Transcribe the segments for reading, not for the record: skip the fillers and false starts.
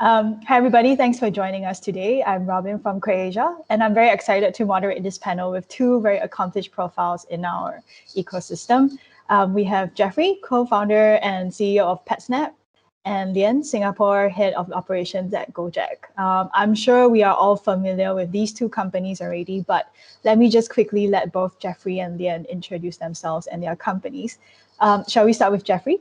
Hi, everybody. Thanks for joining us today. I'm Robin from Croatia, and I'm very excited to moderate this panel with two very accomplished profiles in our ecosystem. We have Jeffrey, co-founder and CEO of Petsnap, and Lian, Singapore head of operations at Gojek. I'm sure we are all familiar with these two companies already, but let me just quickly let both Jeffrey and Lian introduce themselves and their companies. Shall we start with Jeffrey?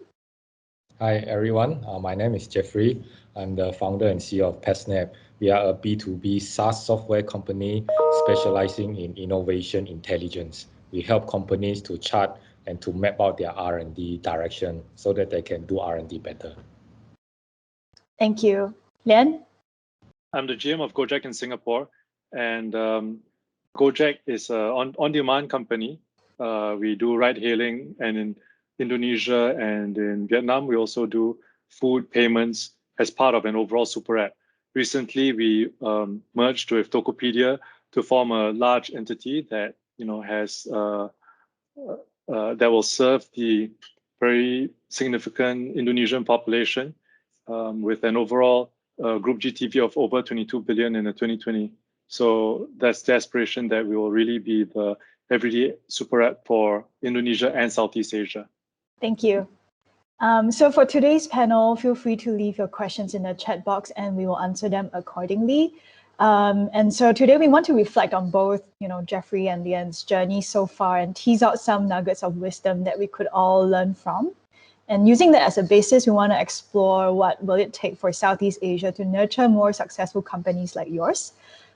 Hi, everyone. My name is Jeffrey. I'm the founder and CEO of Petsnap. We are a B2B SaaS software company specializing in innovation intelligence. We help companies to chart and to map out their R&D direction so that they can do R&D better. Thank you. Lian? I'm the GM of Gojek in Singapore, and Gojek is an on-demand company. We do ride-hailing, and in Indonesia and in Vietnam, we also do food payments as part of an overall super app. Recently, we merged with Tokopedia to form a large entity that has that will serve the very significant Indonesian population with an overall group GTV of over 22 billion in 2020. So that's the aspiration that we will really be the everyday super app for Indonesia and Southeast Asia. Thank you. So for today's panel, feel free to leave your questions in the chat box and we will answer them accordingly. And so today we want to reflect on both, Jeffrey and Lian's journey so far and tease out some nuggets of wisdom that we could all learn from. And using that as a basis, we want to explore what will it take for Southeast Asia to nurture more successful companies like yours.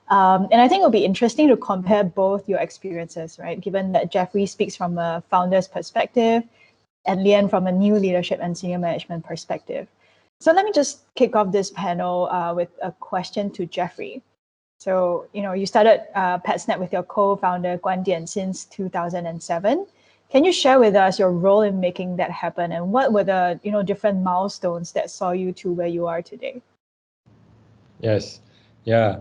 And I think it'll be interesting to compare both your experiences, right? Given that Jeffrey speaks from a founder's perspective and Lian from a new leadership and senior management perspective. So let me just kick off this panel with a question to Jeffrey. So, you started Petsnap with your co-founder Guan Dian since 2007. Can you share with us your role in making that happen and what were the different milestones that saw you to where you are today? Yes, yeah,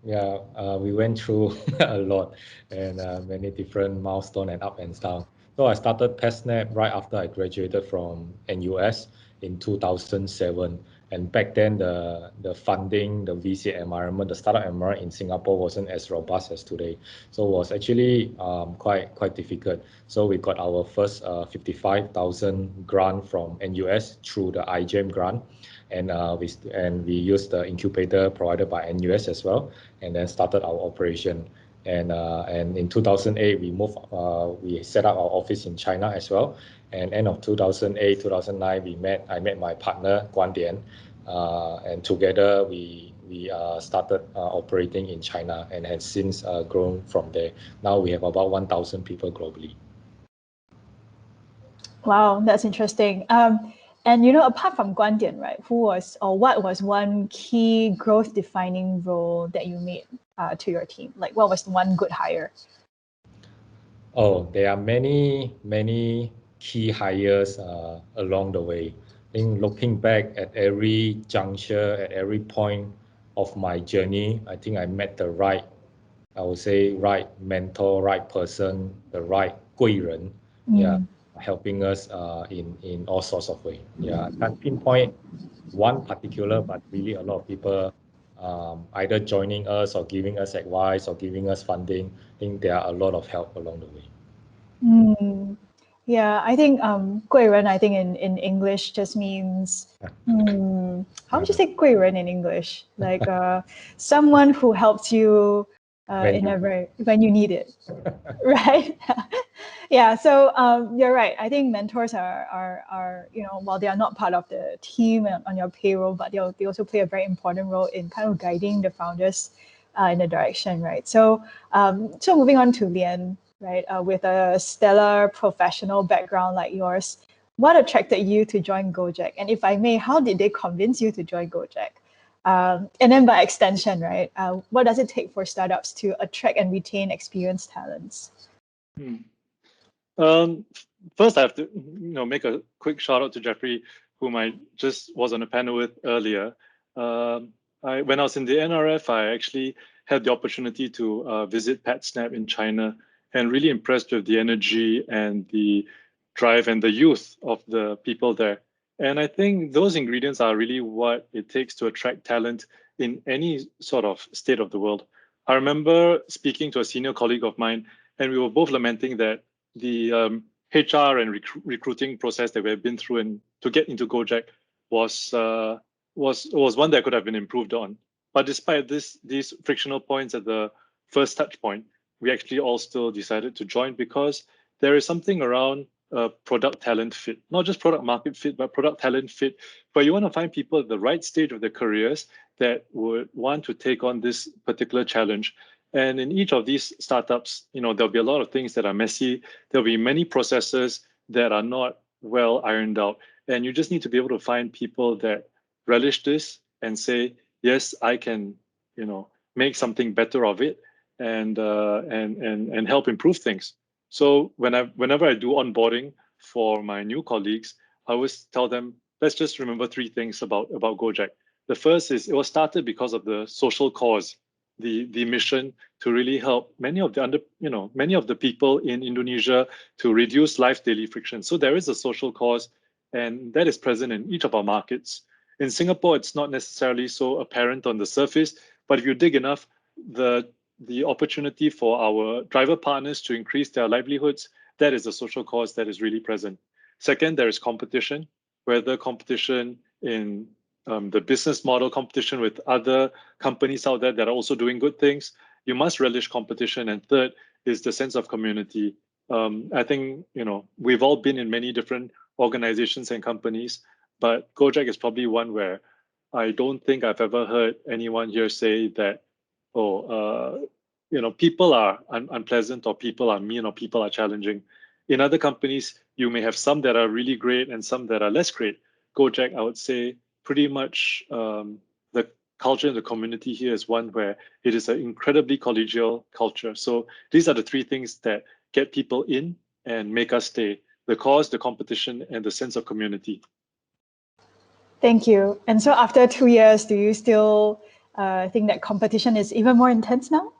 we went through a lot and many different milestones and up and down. So I started Petsnap right after I graduated from NUS in 2007. And back then, the funding, the VC environment, the startup environment in Singapore wasn't as robust as today. So it was actually quite difficult. So we got our first 55,000 grant from NUS through the iGEM grant. And we used the incubator provided by NUS as well, and then started our operation. And in 2008, we set up our office in China as well. And end of 2008, 2009, I met my partner Guan Dian, and together we started operating in China and has since grown from there. Now we have about 1,000 people globally. Wow, that's interesting. And apart from Guan Dian, right, what was one key growth defining role that you made to your team? Like, what was one good hire? Oh, there are many key hires along the way. I think looking back at every juncture, at every point of my journey, I think I met the right mentor, right person, the right 贵人, helping us in all sorts of ways. Yeah, I can't pinpoint one particular, but really a lot of people either joining us or giving us advice or giving us funding. I think there are a lot of help along the way. Yeah, I think 贵人, I think in English just means, how would you say 贵人 in English? Like someone who helps you when you need it, right? Yeah, so you're right. I think mentors are while they are not part of the team on your payroll, but they also play a very important role in kind of guiding the founders in the direction, right? So so moving on to Lian, right? With a stellar professional background like yours, what attracted you to join Gojek? And if I may, how did they convince you to join Gojek? And then by extension, right? What does it take for startups to attract and retain experienced talents? First, I have to make a quick shout out to Jeffrey, whom I just was on a panel with earlier. When I was in the NRF, I actually had the opportunity to visit Petsnap in China and really impressed with the energy and the drive and the youth of the people there. And I think those ingredients are really what it takes to attract talent in any sort of state of the world. I remember speaking to a senior colleague of mine, and we were both lamenting that the HR and recruiting process that we have been through and to get into Gojek was one that could have been improved on. But despite these frictional points at the first touch point, we actually all still decided to join because there is something around product talent fit, not just product market fit, but product talent fit. But you want to find people at the right stage of their careers that would want to take on this particular challenge. And in each of these startups, there'll be a lot of things that are messy. There'll be many processes that are not well ironed out. And you just need to be able to find people that relish this and say, yes, I can, make something better of it and help improve things. So whenever I do onboarding for my new colleagues, I always tell them, let's just remember three things about Gojek. The first is it was started because of the social cause, the mission to really help many of the people in Indonesia to reduce life's daily friction. So there is a social cause, and that is present in each of our markets. In Singapore, it's not necessarily so apparent on the surface, but if you dig enough, the opportunity for our driver partners to increase their livelihoods, that is a social cause that is really present. Second, there is competition, whether competition in the business model, competition with other companies out there that are also doing good things. You must relish competition. And third is the sense of community. I think, we've all been in many different organizations and companies, but Gojek is probably one where I don't think I've ever heard anyone here say that, people are unpleasant or people are mean or people are challenging. In other companies, you may have some that are really great and some that are less great. Gojek, I would say, pretty much the culture in the community here is one where it is an incredibly collegial culture. So these are the three things that get people in and make us stay: the cause, the competition, and the sense of community. Thank you. And so after 2 years, do you still think that competition is even more intense now?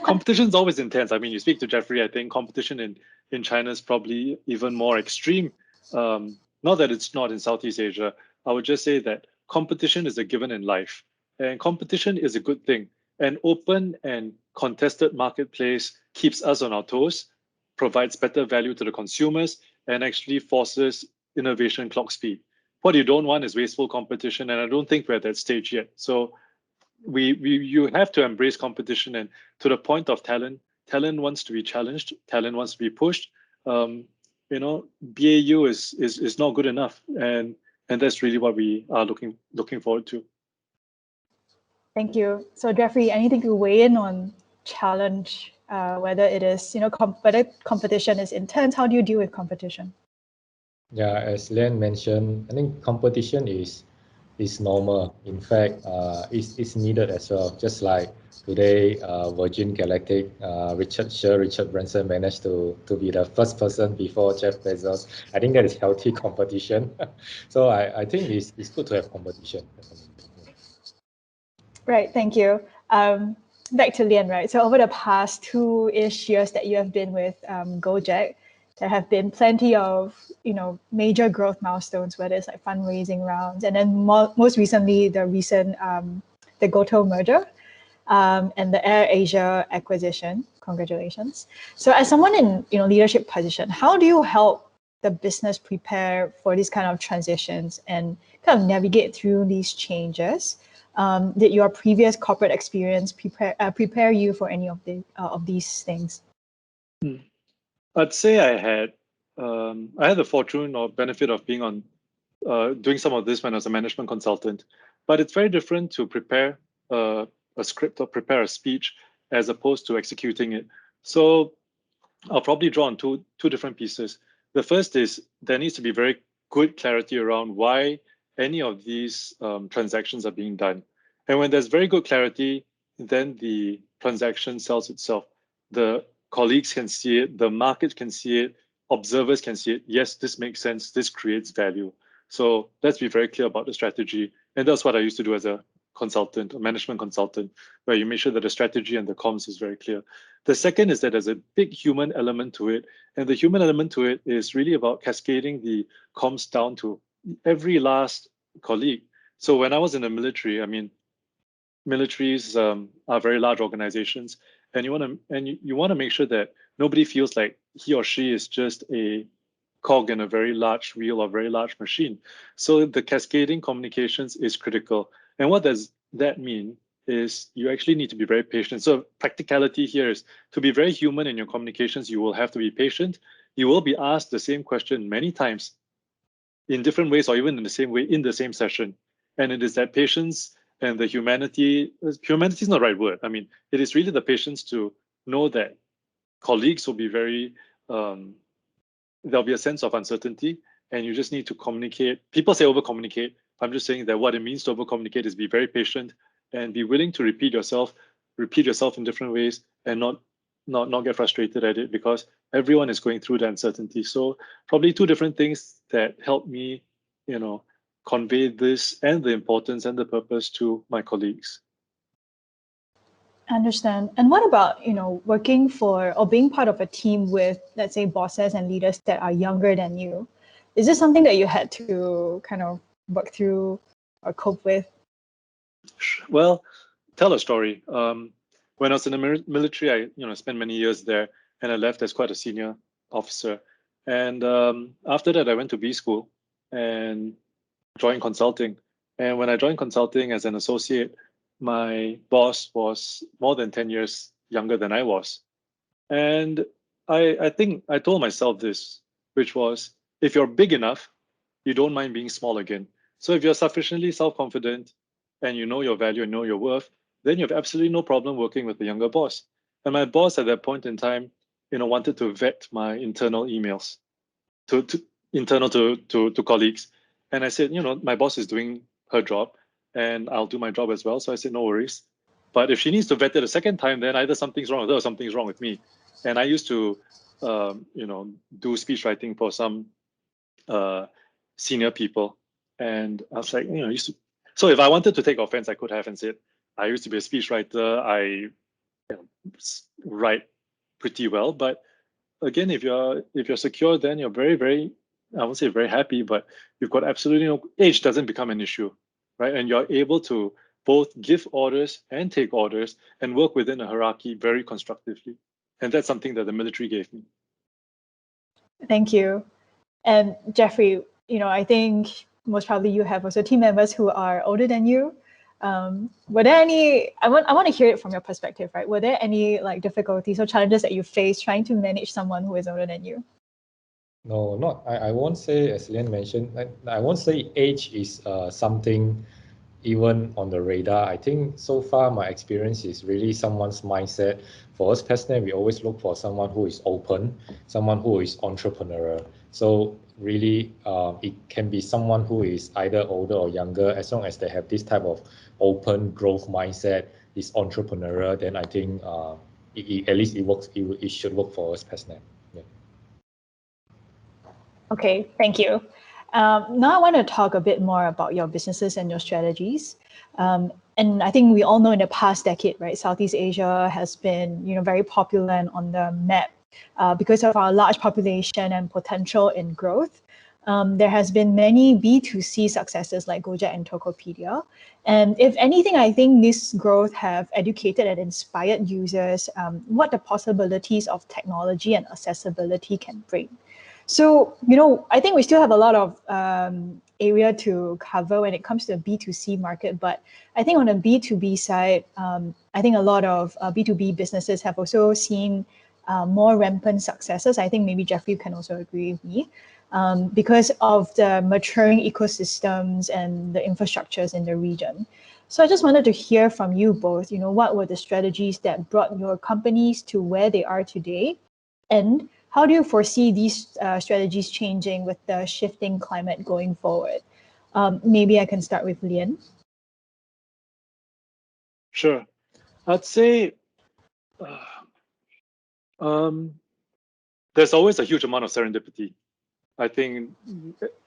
Competition is always intense. I mean, you speak to Jeffrey, I think competition in China is probably even more extreme. Not that it's not in Southeast Asia. I would just say that competition is a given in life, and competition is a good thing. An open and contested marketplace keeps us on our toes, provides better value to the consumers, and actually forces innovation clock speed. What you don't want is wasteful competition, and I don't think we're at that stage yet. So you have to embrace competition, and to the point of talent wants to be challenged, talent wants to be pushed. BAU is not good enough, and that's really what we are looking forward to. Thank you. So Jeffrey, anything to weigh in on challenge, whether it is, whether competition is intense? How do you deal with competition? Yeah, as Len mentioned, I think competition is normal. In fact, it's needed as well. Just like today, Virgin Galactic, Richard Branson managed to be the first person before Jeff Bezos. I think that is healthy competition. So I think it's good to have competition. Right, thank you. Back to Lian, right? So over the past 2-ish years that you have been with Gojek, there have been plenty of, major growth milestones, whether it's like fundraising rounds, and then most recently the recent the GoTo merger and the AirAsia acquisition. Congratulations. So as someone in leadership position, how do you help the business prepare for these kind of transitions and kind of navigate through these changes? Did your previous corporate experience prepare you for any of these things? I'd say I had the fortune or benefit of being on doing some of this when I was a management consultant, but it's very different to prepare a script or prepare a speech as opposed to executing it. So I'll probably draw on two different pieces. The first is there needs to be very good clarity around why any of these transactions are being done. And when there's very good clarity, then the transaction sells itself. The colleagues can see it, the market can see it, observers can see it. Yes, this makes sense, this creates value. So let's be very clear about the strategy. And that's what I used to do as a consultant, a management consultant, where you make sure that the strategy and the comms is very clear. The second is that there's a big human element to it. And the human element to it is really about cascading the comms down to every last colleague. So when I was in the military, I mean, militaries are very large organizations, and you want to make sure that nobody feels like he or she is just a cog in a very large wheel or very large machine. So the cascading communications is critical. And what does that mean is you actually need to be very patient. So practicality here is to be very human in your communications, you will have to be patient. You will be asked the same question many times in different ways or even in the same way in the same session. And it is that patience and the humanity is not the right word. I mean, it is really the patience to know that colleagues will be very, there'll be a sense of uncertainty and you just need to communicate. People say over communicate. I'm just saying that what it means to over communicate is be very patient and be willing to repeat yourself in different ways and not get frustrated at it because everyone is going through the uncertainty. So probably two different things that help me, convey this and the importance and the purpose to my colleagues. I understand. And what about, working for or being part of a team with, let's say, bosses and leaders that are younger than you? Is this something that you had to kind of work through or cope with? Well, tell a story. When I was in the military, I spent many years there, and I left as quite a senior officer. And after that, I went to B school and joined consulting. And when I joined consulting as an associate, my boss was more than 10 years younger than I was. And I think I told myself this, which was, if you're big enough, you don't mind being small again. So if you're sufficiently self-confident and you know your value and know your worth, then you have absolutely no problem working with the younger boss. And my boss at that point in time, wanted to vet my internal emails to colleagues. And I said, my boss is doing her job and I'll do my job as well. So I said, no worries. But if she needs to vet it a second time, then either something's wrong with her or something's wrong with me. And I used to, do speech writing for some senior people. And I was like, so if I wanted to take offense, I could have and said, I used to be a speech writer. I write pretty well. But again, if you're secure, then you're very, very, I won't say very happy, but you've got absolutely no age doesn't become an issue, right? And you're able to both give orders and take orders and work within a hierarchy very constructively. And that's something that the military gave me. Thank you. And Jeffrey, I think most probably you have also team members who are older than you. Were there any, I want to hear it from your perspective, right? Were there any difficulties or challenges that you faced trying to manage someone who is older than you? No, I won't say, as Lian mentioned, I won't say age is something even on the radar. I think so far my experience is really someone's mindset. For us, Petsnap, we always look for someone who is open, someone who is entrepreneurial. So really, it can be someone who is either older or younger, as long as they have this type of open growth mindset, is entrepreneurial, then I think at least it works. It should work for us, Petsnap. Yeah. Okay, thank you. Now I want to talk a bit more about your businesses and your strategies. And I think we all know in the past decade, right, Southeast Asia has been, very popular and on the map because of our large population and potential in growth. There has been many B2C successes like Gojek and Tokopedia. And if anything, I think this growth have educated and inspired users what the possibilities of technology and accessibility can bring. So, I think we still have a lot of area to cover when it comes to the B2C market. But I think on the B2B side, I think a lot of B2B businesses have also seen more rampant successes. I think maybe Jeffrey can also agree with me because of the maturing ecosystems and the infrastructures in the region. So I just wanted to hear from you both, what were the strategies that brought your companies to where they are today? And how do you foresee these strategies changing with the shifting climate going forward? Maybe I can start with Lian. Sure. I'd say there's always a huge amount of serendipity. I think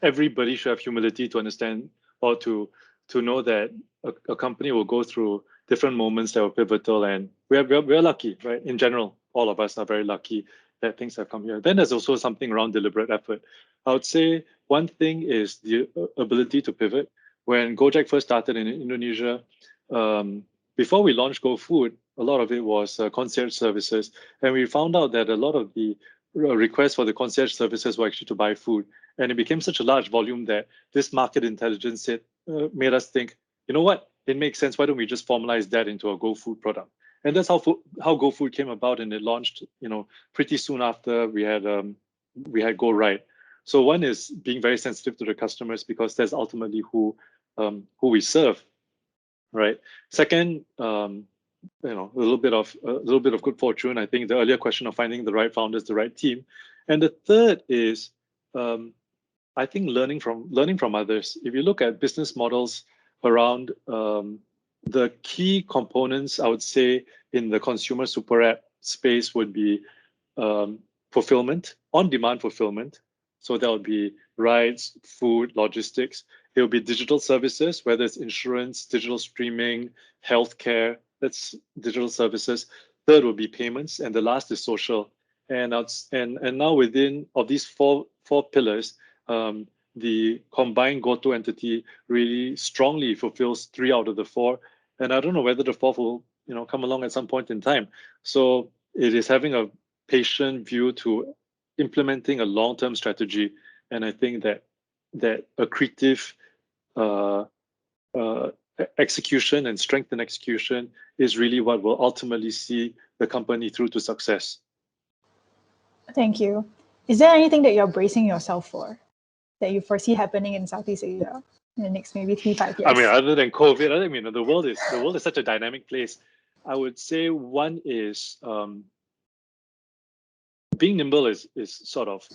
everybody should have humility to understand or to know that a company will go through different moments that were pivotal, and we're lucky, right? In general, all of us are very lucky that things have come here. Then there's also something around deliberate effort. I would say one thing is the ability to pivot. When Gojek first started in Indonesia, before we launched GoFood, a lot of it was concierge services. And we found out that a lot of the requests for the concierge services were actually to buy food. And it became such a large volume that this market intelligence made us think, you know what, it makes sense. Why don't we just formalize that into a GoFood product? And that's how GoFood came about, and it launched, pretty soon after we had Go Right. So one is being very sensitive to the customers, because that's ultimately who we serve, right? Second, a little bit of good fortune. I think the earlier question of finding the right founders, the right team, and the third is, I think learning from others. If you look at business models around the key components, I would say in the consumer super app space would be fulfillment, on-demand fulfillment. So that would be rides, food, logistics. It will be digital services, whether it's insurance, digital streaming, healthcare. That's digital services. Third will be payments, and the last is social. And now within of these four pillars, the combined GoTo entity really strongly fulfills 3 out of the 4. And I don't know whether the 4th will come along at some point in time. So it is having a patient view to implementing a long-term strategy. And I think that accretive execution and strength in execution is really what will ultimately see the company through to success. Thank you. Is there anything that you're bracing yourself for, that you foresee happening in Southeast Asia in the next maybe 3-5 years? I mean, other than COVID, the world is such a dynamic place. I would say one is being nimble is sort of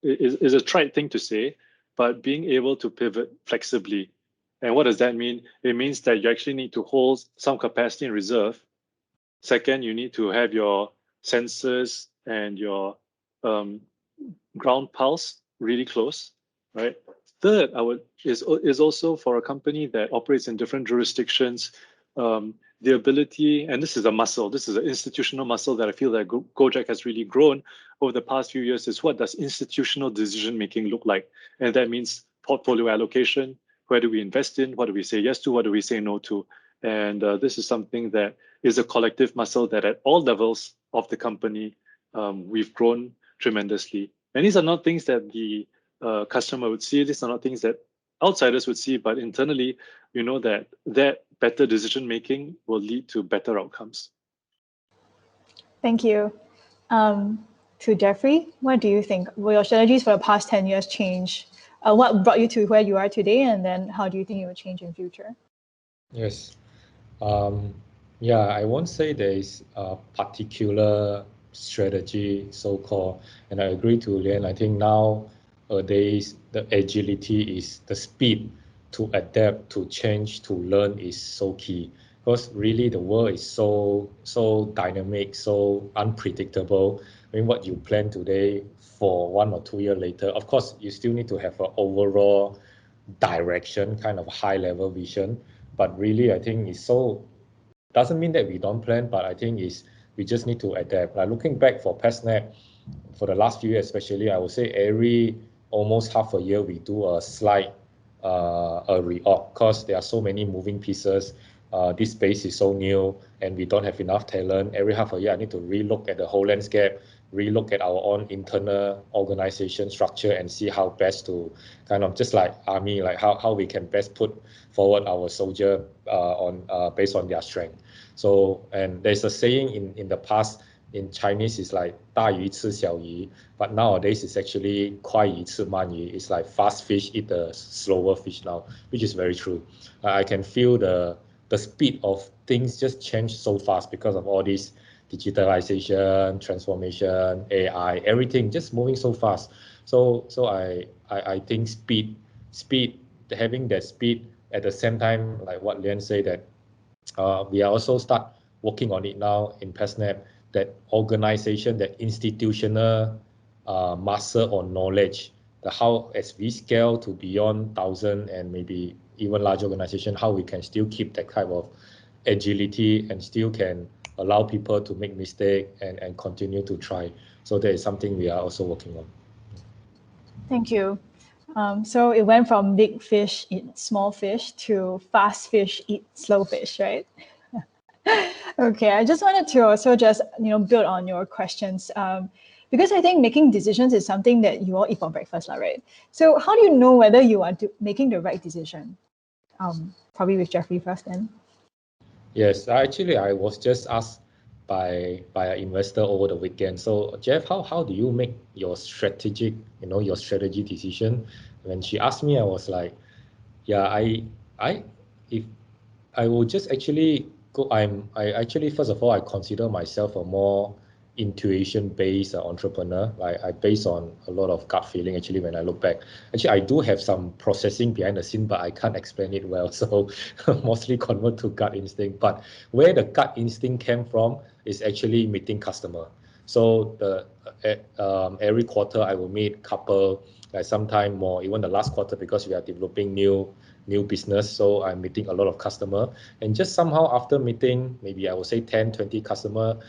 is a trite thing to say, but being able to pivot flexibly. And what does that mean? It means that you actually need to hold some capacity in reserve. Second, you need to have your sensors and your ground pulse really close, right? Third, is also for a company that operates in different jurisdictions, the ability, and this is a muscle, this is an institutional muscle that I feel that Gojek has really grown over the past few years, is what does institutional decision-making look like? And that means portfolio allocation. Where do we invest in? What do we say yes to? What do we say no to? And this is something that is a collective muscle that at all levels of the company, we've grown tremendously. And these are not things that the customer would see. These are not things that outsiders would see, but internally, you know that better decision making will lead to better outcomes. Thank you. To Jeffrey, what do you think? Will your strategies for the past 10 years change? What brought you to where you are today, and then how do you think it will change in future? Yes. I won't say there is a particular strategy, so-called, and I agree to Lian. I think nowadays the agility is the speed to adapt, to change, to learn is so key, because really the world is so dynamic, so unpredictable. I mean, what you plan today for 1 or 2 years later, of course, you still need to have an overall direction, kind of high level vision. But really, I think it's doesn't mean that we don't plan, but I think we just need to adapt. Like looking back for Petsnap, for the last few years especially, I would say almost half a year we do a slight a reorg, because there are so many moving pieces. This space is so new and we don't have enough talent. Every half a year I need to relook at the whole landscape, relook at our own internal organization structure, and see how best to kind of, just like army, like how we can best put forward our soldier based on their strength. So, and there's a saying in the past in Chinese is like 大鱼吃小鱼, but nowadays it's actually 快鱼吃慢鱼. It's like fast fish eat the slower fish now, which is very true. I can feel the speed of things just change so fast because of all this digitalization, transformation, AI, everything just moving so fast. So I think speed, having that speed at the same time, like what Lian said, that we are also start working on it now in Petsnap, that organization, that institutional muscle or knowledge, how as we scale to beyond 1,000 and maybe even large organization, how we can still keep that type of agility and still can allow people to make mistakes and continue to try. So that is something we are also working on. Thank you. So it went from big fish eat small fish to fast fish eat slow fish, right? Okay, I just wanted to also just build on your questions, because I think making decisions is something that you all eat for breakfast, right? So how do you know whether you are making the right decision? Probably with Jeffrey first, then. Yes, actually, I was just asked by an investor over the weekend. So, Jeff, how do you make your your strategy decision? When she asked me, I was like, yeah, I, if I will just actually go. I actually, first of all, I consider myself a more intuition-based entrepreneur. I base on a lot of gut feeling. Actually, when I look back, actually, I do have some processing behind the scene, but I can't explain it well. So mostly convert to gut instinct. But where the gut instinct came from is actually meeting customer. So every quarter I will meet couple, like sometime more, even the last quarter, because we are developing new business. So I'm meeting a lot of customer, and just somehow after meeting, maybe I would say 10, 20 customer,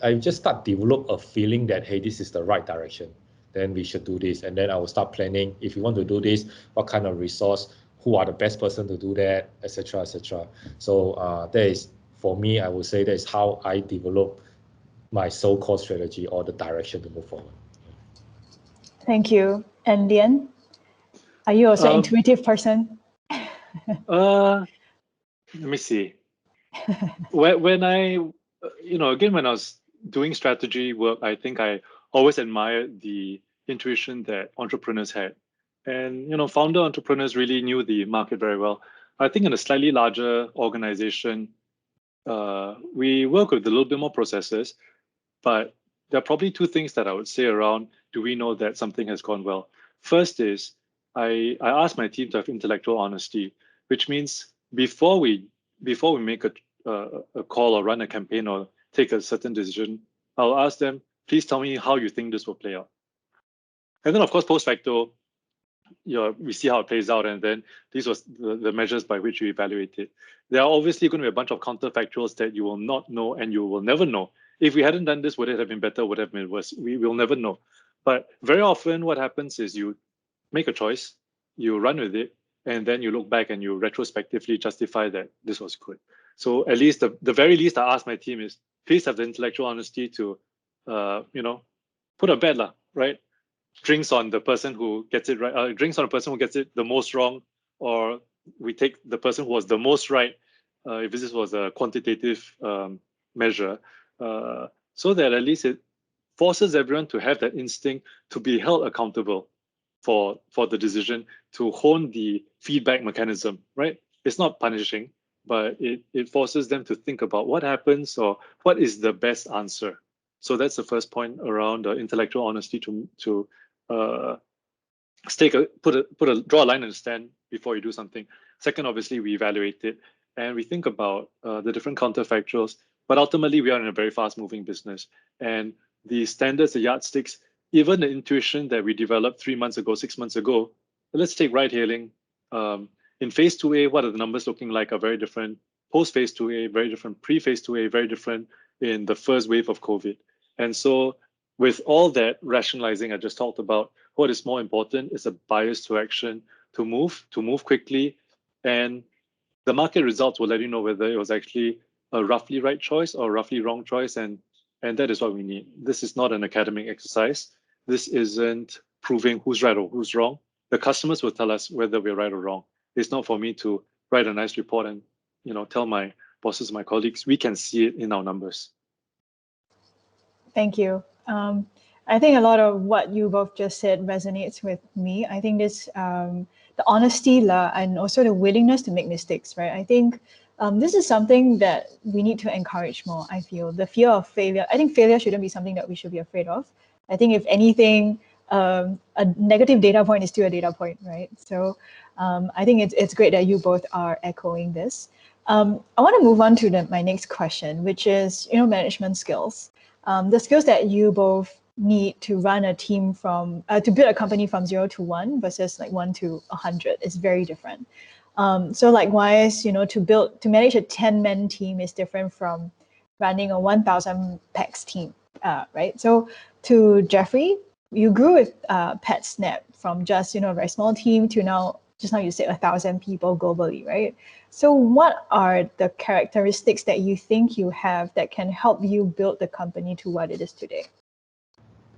I just start develop a feeling that, hey, this is the right direction. Then we should do this. And then I will start planning. If you want to do this, what kind of resource, who are the best person to do that, etc., etc. So that is, for me, I would say that is how I develop my so-called strategy or the direction to move forward. Thank you. And Lian, are you also an intuitive person? Let me see. When I, again, when I was doing strategy work, I think I always admired the intuition that entrepreneurs had. And, founder entrepreneurs really knew the market very well. I think in a slightly larger organization, we work with a little bit more processes, but there are probably two things that I would say around, do we know that something has gone well? First is, I ask my team to have intellectual honesty, which means before we make a call or run a campaign or take a certain decision, I'll ask them, please tell me how you think this will play out. And then, of course, post facto, we see how it plays out, and then these was the measures by which we evaluate it. There are obviously going to be a bunch of counterfactuals that you will not know and you will never know. If we hadn't done this, would it have been better? Would it have been worse? We will never know. But very often what happens is you make a choice, you run with it, and then you look back and you retrospectively justify that this was good. So at least the very least I ask my team is, please have the intellectual honesty to, put a bet, right? Drinks on the person who gets it right, drinks on the person who gets it the most wrong, or we take the person who was the most right, if this was a quantitative measure, so that at least it forces everyone to have that instinct to be held accountable for the decision, to hone the feedback mechanism, right? It's not punishing, but it forces them to think about what happens or what is the best answer. So that's the first point around intellectual honesty to draw a line in the sand before you do something. Second, obviously, we evaluate it and we think about the different counterfactuals. But ultimately, we are in a very fast-moving business, and the standards, the yardsticks, even the intuition that we developed 3 months ago, 6 months ago. Let's take ride-hailing. In phase 2A, what are the numbers looking like? Are very different. Post phase 2A, very different. Pre phase 2A, very different in the first wave of COVID. And so, with all that rationalizing I just talked about, what is more important is a bias to action, to move quickly, and the market results will let you know whether it was actually a roughly right choice or a roughly wrong choice, and that is what we need. This is not an academic exercise. This isn't proving who's right or who's wrong. The customers will tell us whether we're right or wrong. It's not for me to write a nice report and tell my bosses, my colleagues. We can see it in our numbers. Thank you. I think a lot of what you both just said resonates with me. I think this, the honesty and also the willingness to make mistakes, right? I think this is something that we need to encourage more, I feel. The fear of failure, I think failure shouldn't be something that we should be afraid of. I think if anything, a negative data point is still a data point, right? So I think it's great that you both are echoing this. I want to move on to my next question, which is, management skills. The skills that you both need to run a team to build a company from 0 to 1 versus like 1 to 100 is very different. So likewise, to manage a 10-man team is different from running a 1,000 PAX team, right? So to Jeffrey, you grew with Petsnap from just a very small team to now, just now you said 1,000 people globally, right? So what are the characteristics that you think you have that can help you build the company to what it is today?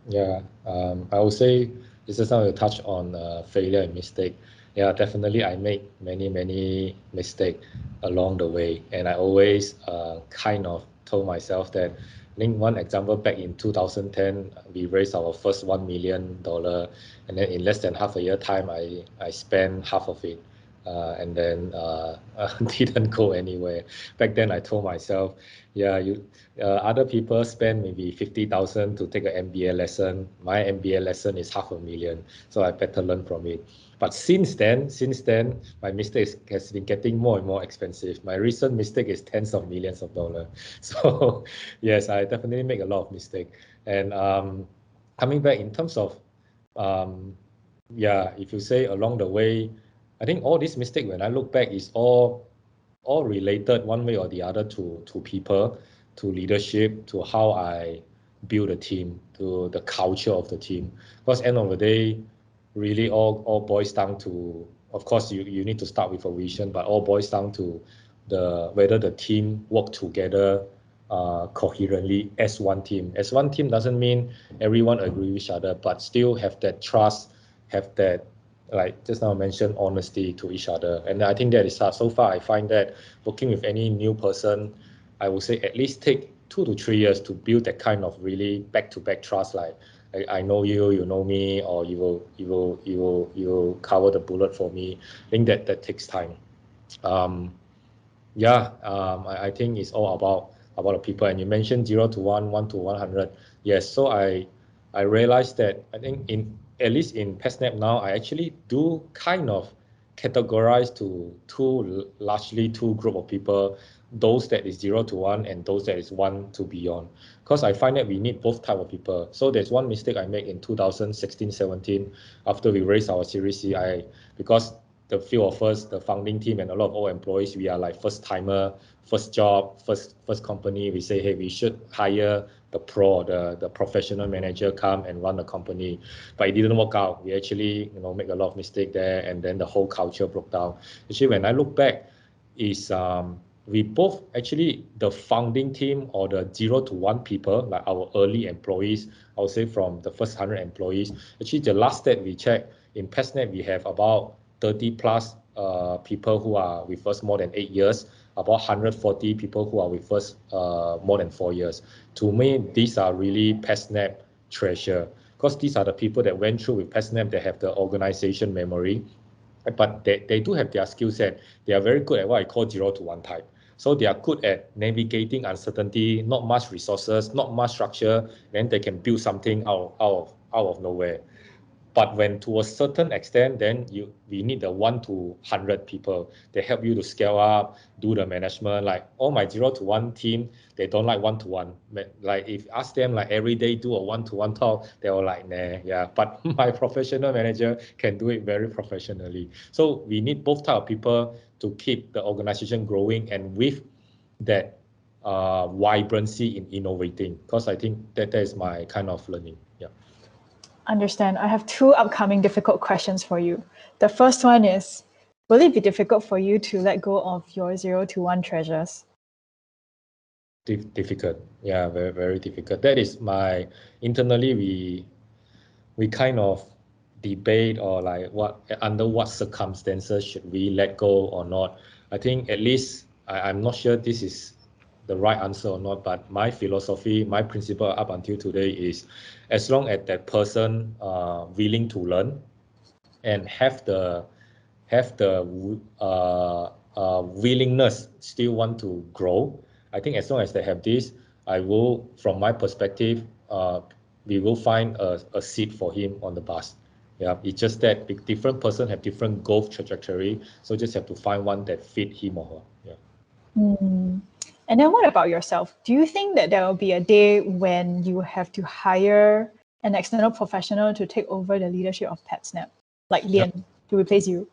Yeah, I would say this is how you touch on failure and mistake. Yeah, definitely I make many mistakes along the way, and I always kind of told myself that. I think one example back in 2010, we raised our first $1 million, and then in less than half a year time, I spent half of it, and then didn't go anywhere. Back then, I told myself, yeah, other people spend maybe 50,000 to take an MBA lesson. My MBA lesson is $500,000, so I better learn from it. But since then, my mistake has been getting more and more expensive. My recent mistake is tens of millions of dollars. So yes, I definitely make a lot of mistakes. And coming back in terms of, yeah, if you say along the way, I think all these mistakes, when I look back, is all related one way or the other to people, to leadership, to how I build a team, to the culture of the team. Because end of the day, really all boils down to, of course, you need to start with a vision, but all boils down to whether the team work together coherently as one team. As one team doesn't mean everyone agree with each other, but still have that trust, have that, like just now I mentioned, honesty to each other. And I think that is hard. So far, I find that working with any new person, I would say at least take 2 to 3 years to build that kind of really back-to-back trust. Like I know you, you know me, or you will cover the bullet for me. I think that takes time. Yeah, I think it's all about the people. And you mentioned 0 to 1, 1 to 100. Yes, so I realized that I think at least in Petsnap now, I actually do kind of categorize to largely two group of people, those that is 0 to 1 and those that is 1 to beyond. Because I find that we need both type of people. So there's one mistake I made in 2016-17 after we raised our Series C. Because the few of us, the founding team and a lot of old employees, we are like first timer, first job, first company. We say, hey, we should hire the pro, the professional manager come and run the company. But it didn't work out. We actually, make a lot of mistake there, and then the whole culture broke down. Actually, when I look back, is we both actually the founding team or the 0 to 1 people, like our early employees, I would say from the first 100 employees. Actually, the last stat we checked in Petsnap, we have about 30 plus people who are with us more than 8 years, about 140 people who are with us more than 4 years. To me, these are really Petsnap treasure, because these are the people that went through with Petsnap. They have the organization memory, but they do have their skill set. They are very good at what I call 0 to 1 type. So they are good at navigating uncertainty, not much resources, not much structure, then they can build something out of nowhere. But when to a certain extent, then we need the 1 to 100 people. They help you to scale up, do the management. Like all my 0 to 1 team, they don't like 1 to 1. Like if ask them like every day do a 1 to 1 talk, they were like, nah, yeah. But my professional manager can do it very professionally. So we need both type of people to keep the organization growing and with that vibrancy in innovating. Because I think that is my kind of learning. Yeah. Understand. I have 2 upcoming difficult questions for you. The first one is, will it be difficult for you to let go of your 0 to 1 treasures? Difficult. Yeah, very, very difficult. That is internally we kind of debate or like under what circumstances should we let go or not. I think at least I'm not sure this is the right answer or not, but my philosophy, my principle up until today is as long as that person willing to learn and have the willingness still want to grow. I think as long as they have this, I will, from my perspective, we will find a seat for him on the bus. Yeah, it's just that different person have different growth trajectory, so just have to find one that fit him or her. Yeah. And then what about yourself? Do you think that there will be a day when you have to hire an external professional to take over the leadership of Petsnap, like Lian, to replace you?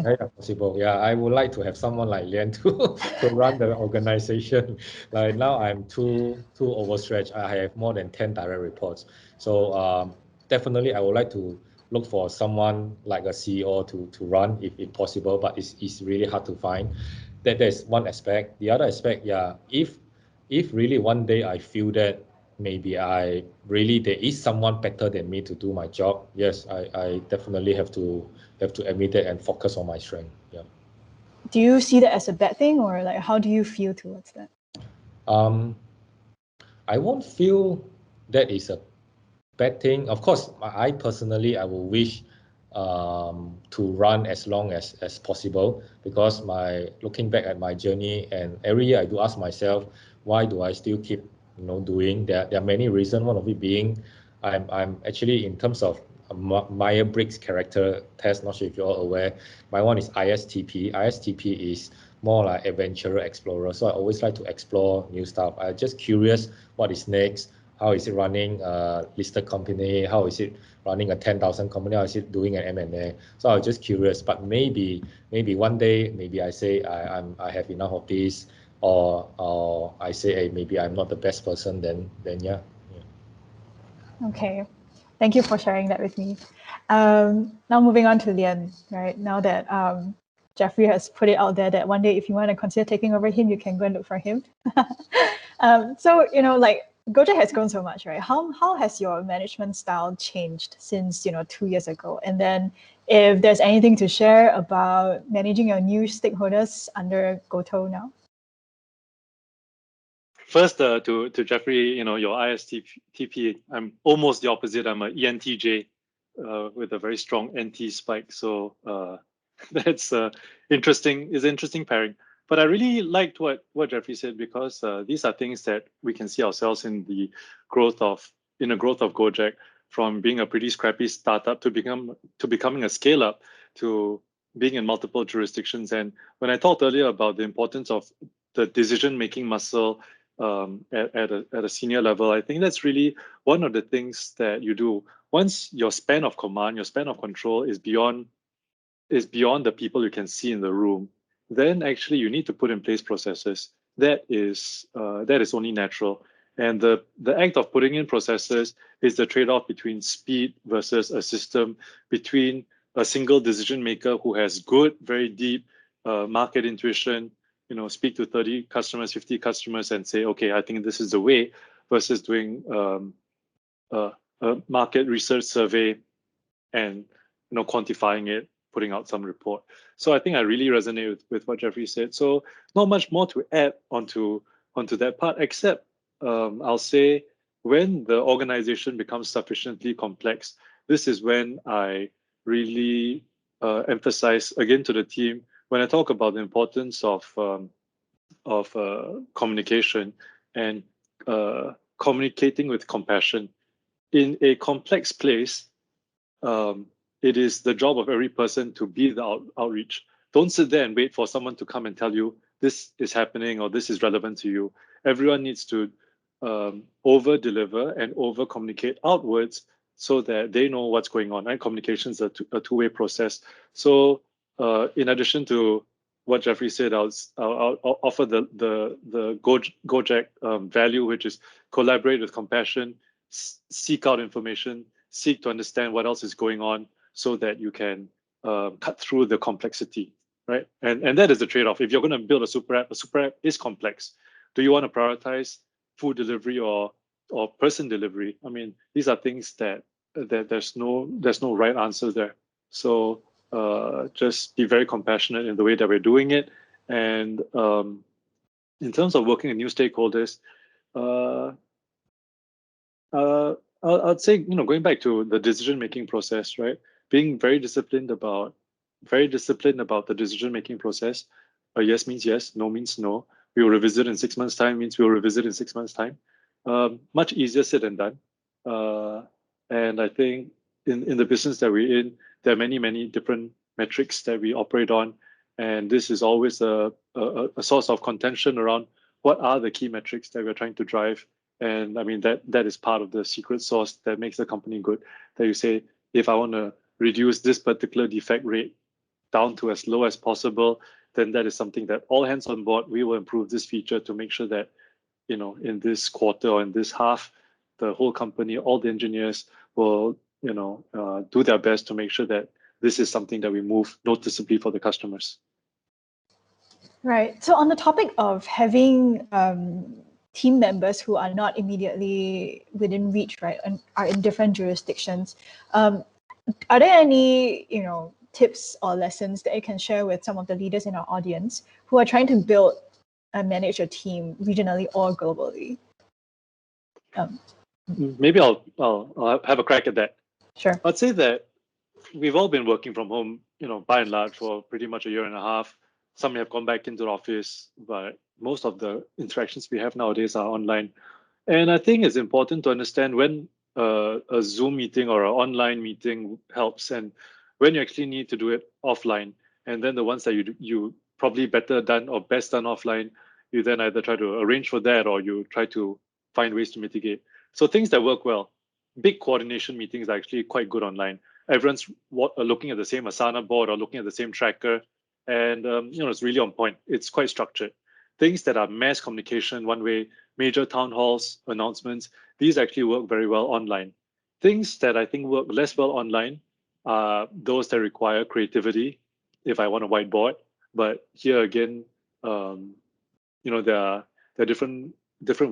Very possible. Yeah, I would like to have someone like Lian to run the organization. Like now I'm too overstretched. I have more than 10 direct reports. So definitely I would like to look for someone like a CEO to run if possible, but it's really hard to find. There's one aspect. The other aspect, yeah, if really one day I feel that maybe there is someone better than me to do my job, yes, I definitely have to admit that and focus on my strength. Yeah. Do you see that as a bad thing, or like how do you feel towards that? I won't feel that is a bad thing. Of course, I personally I will wish to run as long as possible, because looking back at my journey, and every year I do ask myself, why do I still keep doing? There are many reasons. One of it being I'm actually, in terms of a Myers-Briggs character test, not sure if you're all aware, my one is ISTP. ISTP is more like adventurer, explorer. So I always like to explore new stuff. I'm just curious what is next. How is it running a listed company? How is it running a 10,000 company? How is it doing an M&A? So I was just curious, but maybe one day, maybe I say I have enough of this, or I say, hey, maybe I'm not the best person, then yeah. Okay, thank you for sharing that with me. Now moving on to Lian, right? Now that Jeffrey has put it out there that one day if you want to consider taking over him, you can go and look for him. So, like Gojek has grown so much, right? How has your management style changed since, 2 years ago? And then if there's anything to share about managing your new stakeholders under Goto now? First, to Jeffrey, your ISTP, I'm almost the opposite. I'm an ENTJ with a very strong NT spike. So that's interesting. Is an interesting pairing. But I really liked what Jeffrey said, because these are things that we can see ourselves in the growth of Gojek, from being a pretty scrappy startup to becoming a scale up, to being in multiple jurisdictions. And when I talked earlier about the importance of the decision making muscle at a senior level, I think that's really one of the things that you do. Once your span of command, your span of control is beyond the people you can see in the room, then actually you need to put in place processes. That is only natural. And the act of putting in processes is the trade-off between speed versus a system, between a single decision maker who has good, very deep market intuition, speak to 30 customers, 50 customers and say, okay, I think this is the way, versus doing a market research survey and quantifying it, putting out some report. So I think I really resonate with what Jeffrey said. So not much more to add onto that part, except I'll say, when the organization becomes sufficiently complex, this is when I really emphasize again to the team, when I talk about the importance of communication and communicating with compassion. In a complex place, it is the job of every person to be the outreach. Don't sit there and wait for someone to come and tell you this is happening or this is relevant to you. Everyone needs to over deliver and over communicate outwards, so that they know what's going on. And communication is a two-way process. So in addition to what Jeffrey said, I'll offer the Gojek value, which is collaborate with compassion, seek out information, seek to understand what else is going on, so that you can cut through the complexity, right? And that is the trade-off. If you're going to build a super app is complex. Do you want to prioritize food delivery or person delivery? I mean, these are things that there's no right answer there. So just be very compassionate in the way that we're doing it. And in terms of working with new stakeholders, I'd say, going back to the decision-making process, right? Being very disciplined about the decision-making process. A yes means yes, no means no. We will revisit in 6 months' time means we will revisit in 6 months' time. Much easier said than done. And I think in the business that we're in, there are many, many different metrics that we operate on. And this is always a source of contention around what are the key metrics that we're trying to drive. And I mean, that is part of the secret sauce that makes the company good. That you say, if I want to reduce this particular defect rate down to as low as possible, then that is something that all hands on board, we will improve this feature to make sure that, in this quarter or in this half, the whole company, all the engineers will do their best to make sure that this is something that we move noticeably for the customers. Right. So on the topic of having team members who are not immediately within reach, right, and are in different jurisdictions, are there any, tips or lessons that you can share with some of the leaders in our audience who are trying to build and manage a team regionally or globally? Maybe I'll have a crack at that. Sure. I'd say that we've all been working from home, by and large for pretty much a year and a half. Some have gone back into the office, but most of the interactions we have nowadays are online. And I think it's important to understand when a Zoom meeting or an online meeting helps and when you actually need to do it offline. And then the ones that you probably better done or best done offline, you then either try to arrange for that or you try to find ways to mitigate. So things that work well, big coordination meetings are actually quite good online. Everyone's looking at the same Asana board or looking at the same tracker, and it's really on point. It's quite structured. Things that are mass communication, one way, major town halls, announcements, these actually work very well online. Things that I think work less well online are those that require creativity. If I want a whiteboard, but here again, there are different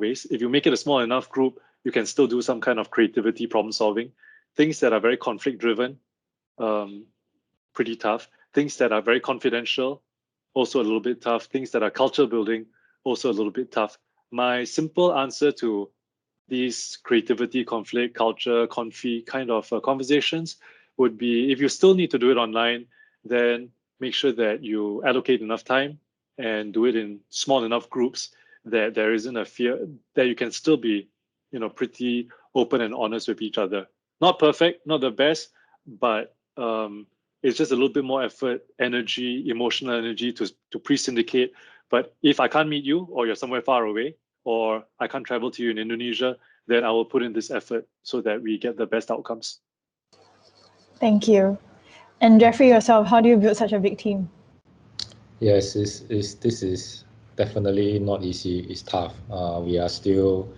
ways. If you make it a small enough group, you can still do some kind of creativity, problem solving. Things that are very conflict driven, pretty tough. Things that are very confidential, also a little bit tough. Things that are culture building, also a little bit tough. My simple answer to these creativity, conflict, culture, confy kind of conversations would be, if you still need to do it online, then make sure that you allocate enough time and do it in small enough groups that there isn't a fear, that you can still be, pretty open and honest with each other. Not perfect, not the best, but it's just a little bit more effort, energy, emotional energy to pre-syndicate. But if I can't meet you, or you're somewhere far away, or I can't travel to you in Indonesia, then I will put in this effort so that we get the best outcomes. Thank you. And Jeffrey, yourself, how do you build such a big team? Yes, this is definitely not easy. It's tough. We are still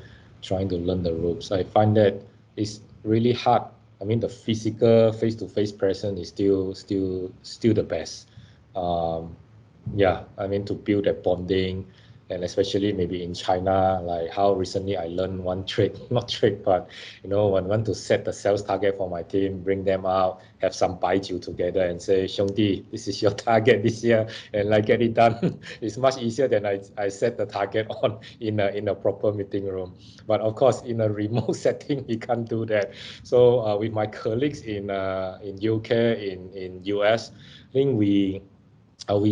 trying to learn the ropes. I find that it's really hard. I mean, the physical face-to-face presence is still the best. Yeah, I mean, to build that bonding, and especially maybe in China, like how recently I learned one trick, not trick, but when I want to set the sales target for my team, bring them out, have some baijiu together and say, Xiongdi, this is your target this year, and like get it done. It's much easier than I set the target on in a proper meeting room. But of course, in a remote setting, you can't do that. So with my colleagues in UK, in US, I think we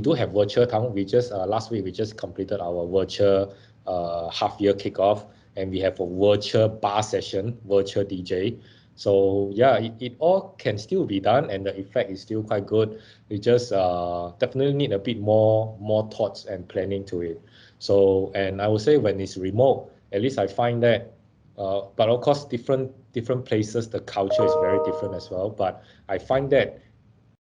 do have virtual town. We just last week we just completed our virtual half-year kickoff, and we have a virtual bar session, virtual DJ. So yeah, it all can still be done, and the effect is still quite good. We just definitely need a bit more thoughts and planning to it. So, and I would say when it's remote, at least I find that. But of course, different places, the culture is very different as well. But I find that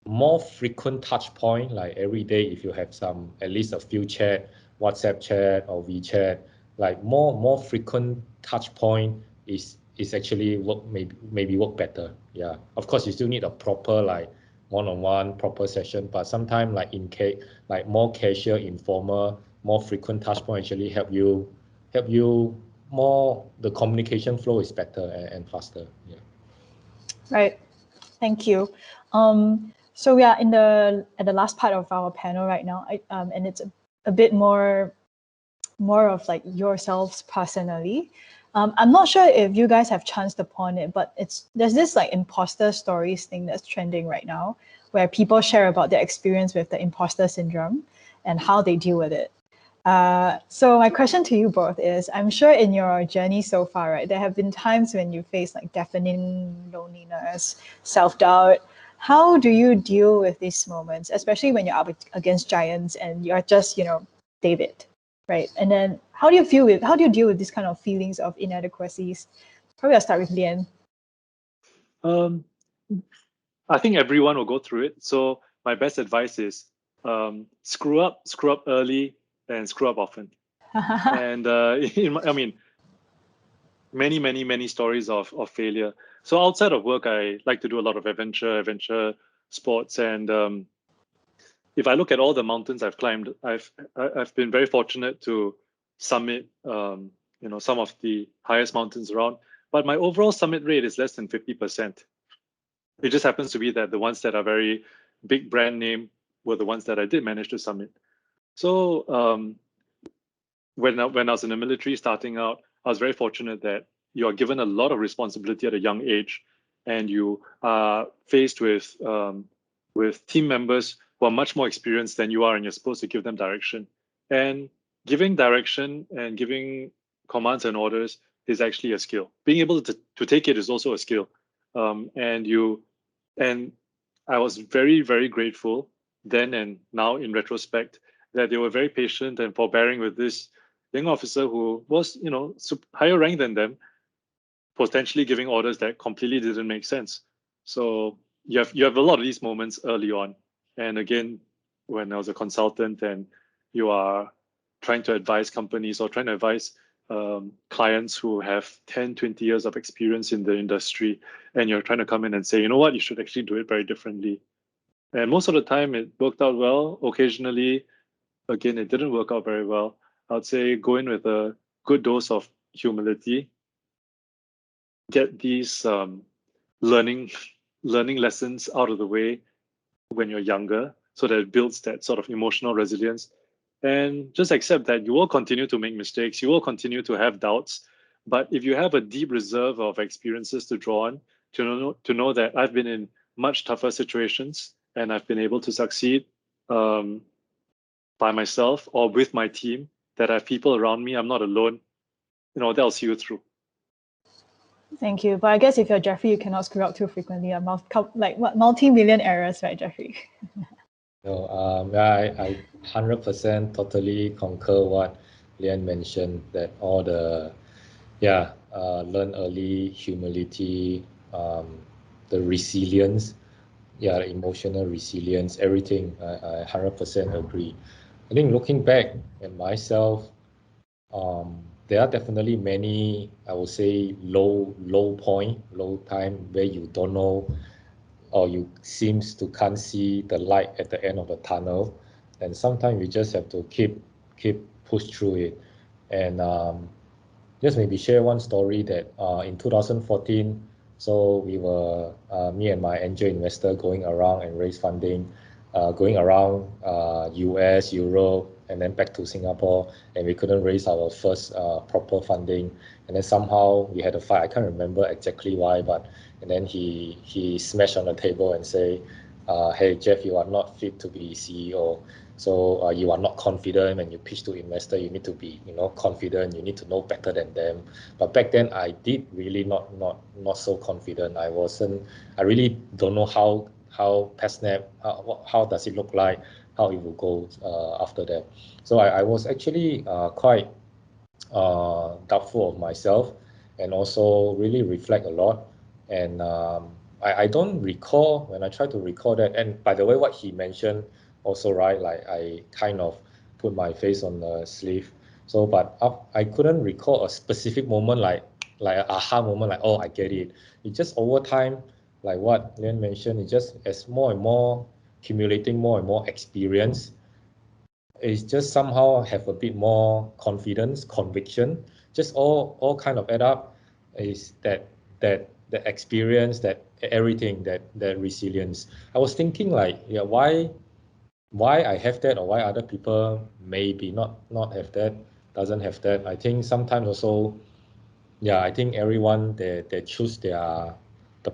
more frequent touch point, like every day, if you have at least a few chat, WhatsApp chat or WeChat, like more frequent touch point is actually maybe work better. Yeah, of course you still need a proper like one-on-one proper session, but sometimes like more casual, informal, more frequent touch point actually help you more. The communication flow is better and faster. Yeah. Right. Thank you. So we are at the last part of our panel right now, and it's a bit more of like yourselves personally. I'm not sure if you guys have chanced upon it, but there's this like imposter stories thing that's trending right now, where people share about their experience with the imposter syndrome and how they deal with it. So my question to you both is, I'm sure in your journey so far, right, there have been times when you face like deafening loneliness, self-doubt. How do you deal with these moments, especially when you're up against giants and you're just, David, right? And then how do you deal with these kind of feelings of inadequacies? Probably I'll start with Lian. I think everyone will go through it. So my best advice is screw up early and screw up often. And I mean, many stories of failure. So outside of work, I like to do a lot of adventure sports, and if I look at all the mountains I've climbed, I've been very fortunate to summit some of the highest mountains around. But my overall summit rate is less than 50%. It just happens to be that the ones that are very big brand name were the ones that I did manage to summit. So when I was in the military starting out, I was very fortunate that you are given a lot of responsibility at a young age, and you are faced with team members who are much more experienced than you are, and you're supposed to give them direction. And giving direction and giving commands and orders is actually a skill. Being able to take it is also a skill. And I was very, very grateful then and now in retrospect that they were very patient and forbearing with this young officer who was, higher rank than them, potentially giving orders that completely didn't make sense. So you have a lot of these moments early on. And again, when I was a consultant and you are trying to advise companies or trying to advise clients who have 10, 20 years of experience in the industry, and you're trying to come in and say, you know what, you should actually do it very differently. And most of the time it worked out well. Occasionally, again, it didn't work out very well. I would say go in with a good dose of humility, get these learning lessons out of the way when you're younger, so that it builds that sort of emotional resilience. And just accept that you will continue to make mistakes, you will continue to have doubts. But if you have a deep reserve of experiences to draw on, to know that I've been in much tougher situations and I've been able to succeed by myself or with my team, that I have people around me, I'm not alone, that'll see you through. Thank you. But I guess if you're Jeffrey, you cannot screw up too frequently. Multi-million errors, right, Jeffrey? No, I 100% totally concur what Lian mentioned, that all the learn early, humility, the resilience, the emotional resilience, everything. I 100% agree. I think looking back at myself, there are definitely many, I would say, low time where you don't know, or you seems to can't see the light at the end of the tunnel, and sometimes you just have to keep push through it. And just maybe share one story that in 2014, so we were me and my angel investor going around and raise funding, going around US, Europe, and then back to Singapore, and we couldn't raise our first proper funding. And then somehow we had a fight. I can't remember exactly why, but and then he smashed on the table and say, "Hey Jeff, you are not fit to be CEO. So you are not confident when you pitch to investor. You need to be, confident. You need to know better than them." But back then, I did really not so confident. I wasn't. I really don't know how Petsnap, how does it look like, how it will go after that. So I was actually quite doubtful of myself, and also really reflect a lot. And I don't recall when I try to recall that. And by the way, what he mentioned also, right, like I kind of put my face on the sleeve. So, but I couldn't recall a specific moment like an aha moment, like, oh, I get it. It just over time, like what Lian mentioned, it just as more and more accumulating more and more experience, it's just somehow have a bit more confidence, conviction, just all kind of add up, is that the experience, that everything, that resilience. I was thinking like, why I have that, or why other people maybe not have that, doesn't have that. I think sometimes also, I think everyone they choose the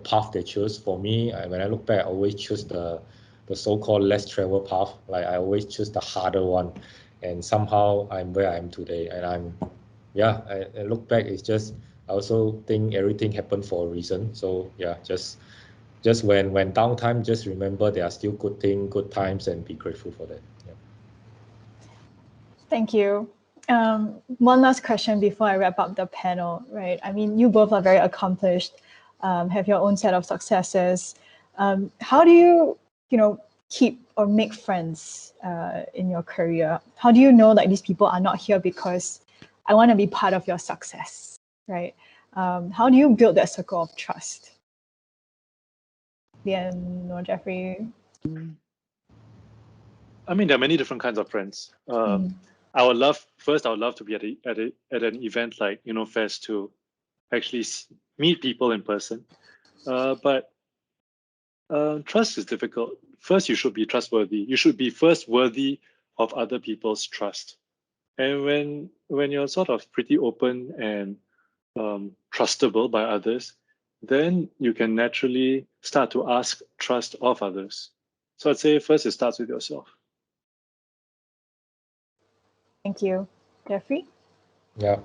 path they choose. For me, when I look back, I always choose the so-called less traveled path. Like I always choose the harder one, and somehow I'm where I am today. And I look back, it's just, I also think everything happened for a reason. So just when downtime, just remember there are still good times, and be grateful for that. Thank you. One last question before I wrap up the panel, right? I mean, you both are very accomplished, have your own set of successes. How do you, keep or make friends in your career? How do you know like these people are not here because I want to be part of your success, right? How do you build that circle of trust? Lian or Jeffrey? I mean, there are many different kinds of friends. I would love to be at an event like InnovFest to actually meet people in person. But trust is difficult. First, you should be trustworthy. You should be first worthy of other people's trust. And when you're sort of pretty open and trustable by others, then you can naturally start to ask trust of others. So I'd say first it starts with yourself. Thank you. Jeffrey? Yeah.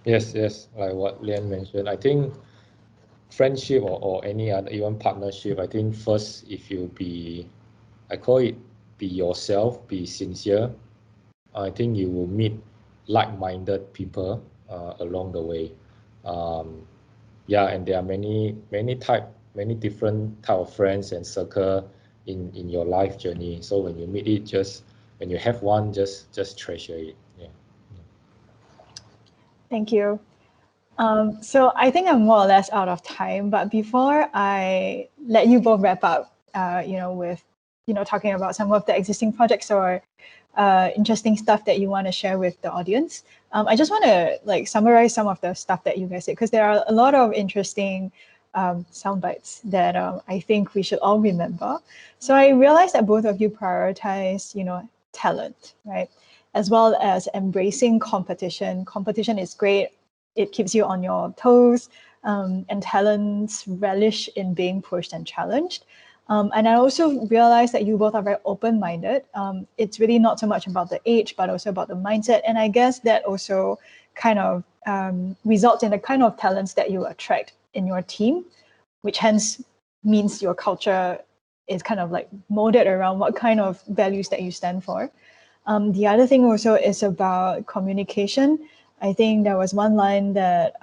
Yes, like what Lian mentioned. I think friendship or any other, even partnership, I think first, if you I call it be yourself, be sincere, I think you will meet like-minded people along the way. And there are many different type of friends and circle in your life journey. So when you meet it, when you have one, just treasure it. Yeah. Thank you. So I think I'm more or less out of time, but before I let you both wrap up, with talking about some of the existing projects or interesting stuff that you want to share with the audience, I just want to summarize some of the stuff that you guys said, because there are a lot of interesting sound bites that I think we should all remember. So I realized that both of you prioritize, talent, right? As well as embracing competition. Competition is great. It keeps you on your toes, and talents relish in being pushed and challenged. And I also realized that you both are very open-minded. It's really not so much about the age, but also about the mindset. And I guess that also kind of results in the kind of talents that you attract in your team, which hence means your culture is kind of like molded around what kind of values that you stand for. The other thing also is about communication. I think there was one line that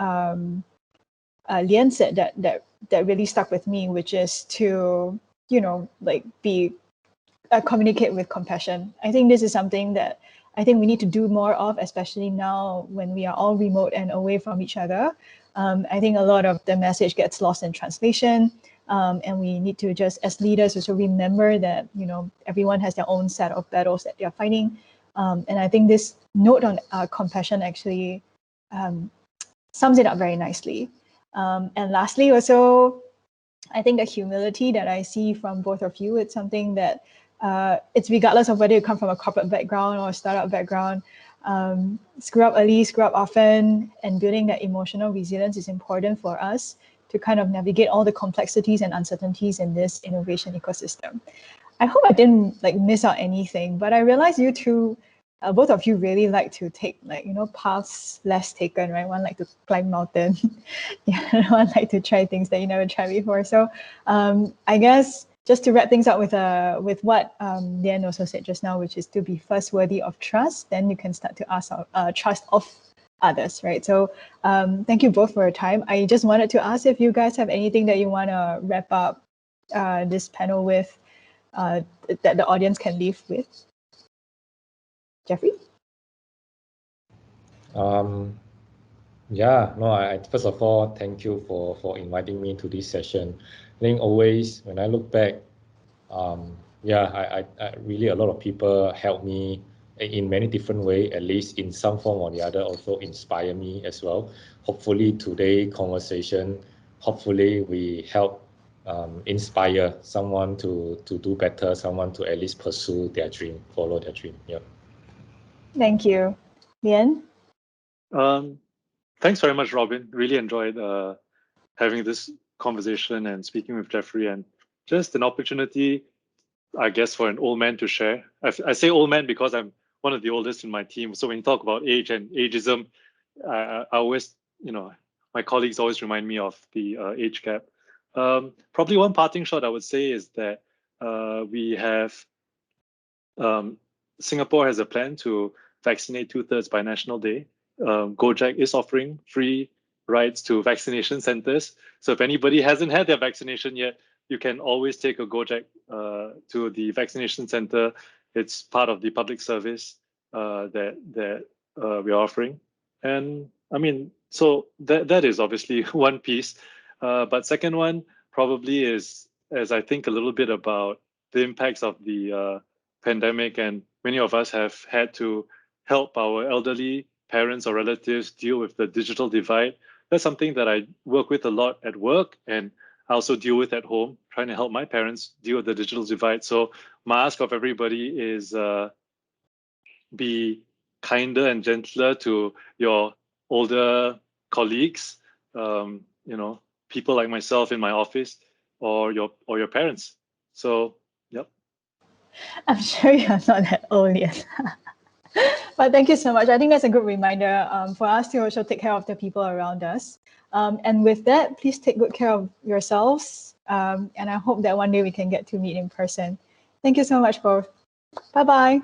Lian said that really stuck with me, which is to communicate with compassion. I think this is something that I think we need to do more of, especially now when we are all remote and away from each other. I think a lot of the message gets lost in translation, and we need to just, as leaders, also remember that everyone has their own set of battles that they are fighting. And I think this note on compassion actually sums it up very nicely. And lastly, also, I think the humility that I see from both of you, it's something that it's regardless of whether you come from a corporate background or a startup background, screw up early, screw up often, and building that emotional resilience is important for us to kind of navigate all the complexities and uncertainties in this innovation ecosystem. I hope I didn't miss out anything, but I realized you two, both of you really like to take paths less taken, right? One like to climb mountain, yeah, one like to try things that you never tried before. So I guess just to wrap things up with what Lian also said just now, which is to be first worthy of trust, then you can start to ask trust of others, right? So thank you both for your time. I just wanted to ask if you guys have anything that you want to wrap up this panel with, that the audience can leave with. Jeffrey? First of all, thank you for inviting me to this session. I think always when I look back, I really, a lot of people help me in many different ways, at least in some form or the other, also inspire me as well. Hopefully today conversation, hopefully we help inspire someone to do better, someone to at least pursue their dream, follow their dream. Yeah. Thank you. Lian? Thanks very much, Robin. Really enjoyed having this conversation and speaking with Jeffrey, and just an opportunity, I guess, for an old man to share. I say old man because I'm one of the oldest in my team. So when you talk about age and ageism, I always, my colleagues always remind me of the age gap. Probably one parting shot I would say is that we have, Singapore has a plan to vaccinate 2/3 by National Day. Gojek is offering free rides to vaccination centers. So if anybody hasn't had their vaccination yet, you can always take a Gojek to the vaccination center. It's part of the public service that we're offering. And I mean, so that is obviously one piece. But second one probably is, as I think a little bit about the impacts of the pandemic, and many of us have had to help our elderly parents or relatives deal with the digital divide. That's something that I work with a lot at work, and I also deal with at home, trying to help my parents deal with the digital divide. So my ask of everybody is be kinder and gentler to your older colleagues, you know, people like myself in my office, or your parents. So, yep. I'm sure you're not that old yet. But thank you so much. I think that's a good reminder for us to also take care of the people around us. And with that, please take good care of yourselves. And I hope that one day we can get to meet in person. Thank you so much, both. Bye-bye.